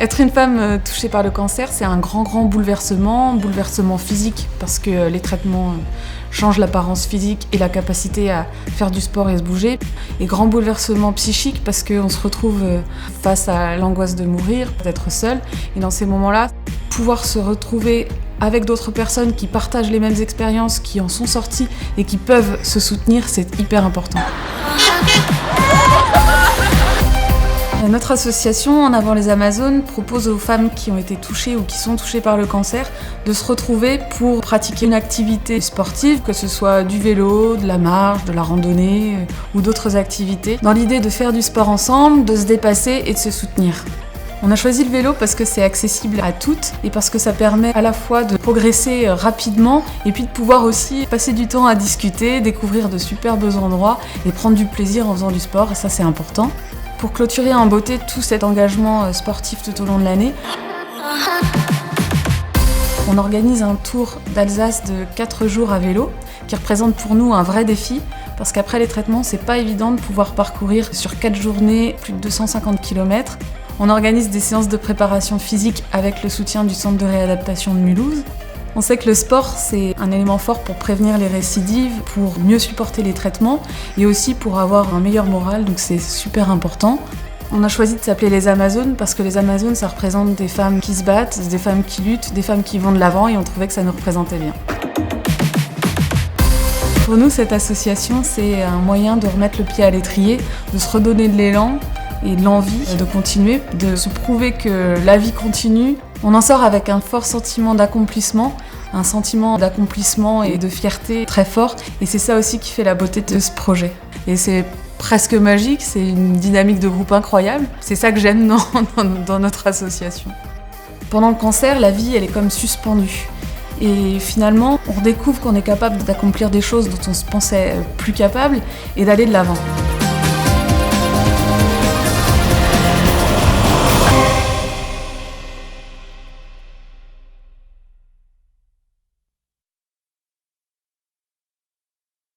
Être une femme touchée par le cancer, c'est un grand bouleversement physique, parce que les traitements changent l'apparence physique et la capacité à faire du sport et se bouger. Et grand bouleversement psychique, parce qu'on se retrouve face à l'angoisse de mourir, d'être seule. Et dans ces moments-là, pouvoir se retrouver avec d'autres personnes qui partagent les mêmes expériences, qui en sont sorties et qui peuvent se soutenir, c'est hyper important. Notre association, En avant les Amazones, propose aux femmes qui ont été touchées ou qui sont touchées par le cancer de se retrouver pour pratiquer une activité sportive, que ce soit du vélo, de la marche, de la randonnée ou d'autres activités, dans l'idée de faire du sport ensemble, de se dépasser et de se soutenir. On a choisi le vélo parce que c'est accessible à toutes et parce que ça permet à la fois de progresser rapidement et puis de pouvoir aussi passer du temps à discuter, découvrir de superbes endroits et prendre du plaisir en faisant du sport, et ça c'est important. Pour clôturer en beauté tout cet engagement sportif tout au long de l'année, on organise un tour d'Alsace de 4 jours à vélo qui représente pour nous un vrai défi parce qu'après les traitements, c'est pas évident de pouvoir parcourir sur 4 journées plus de 250 km. On organise des séances de préparation physique avec le soutien du centre de réadaptation de Mulhouse. On sait que le sport, c'est un élément fort pour prévenir les récidives, pour mieux supporter les traitements et aussi pour avoir un meilleur moral, donc c'est super important. On a choisi de s'appeler les Amazones parce que les Amazones, ça représente des femmes qui se battent, des femmes qui luttent, des femmes qui vont de l'avant, et on trouvait que ça nous représentait bien. Pour nous, cette association, c'est un moyen de remettre le pied à l'étrier, de se redonner de l'élan et de l'envie de continuer, de se prouver que la vie continue. On en sort avec un fort sentiment d'accomplissement, un sentiment d'accomplissement et de fierté très fort, et c'est ça aussi qui fait la beauté de ce projet. Et c'est presque magique, c'est une dynamique de groupe incroyable, c'est ça que j'aime dans notre association. Pendant le cancer, la vie elle est comme suspendue. Et finalement, on redécouvre qu'on est capable d'accomplir des choses dont on se pensait plus capable et d'aller de l'avant.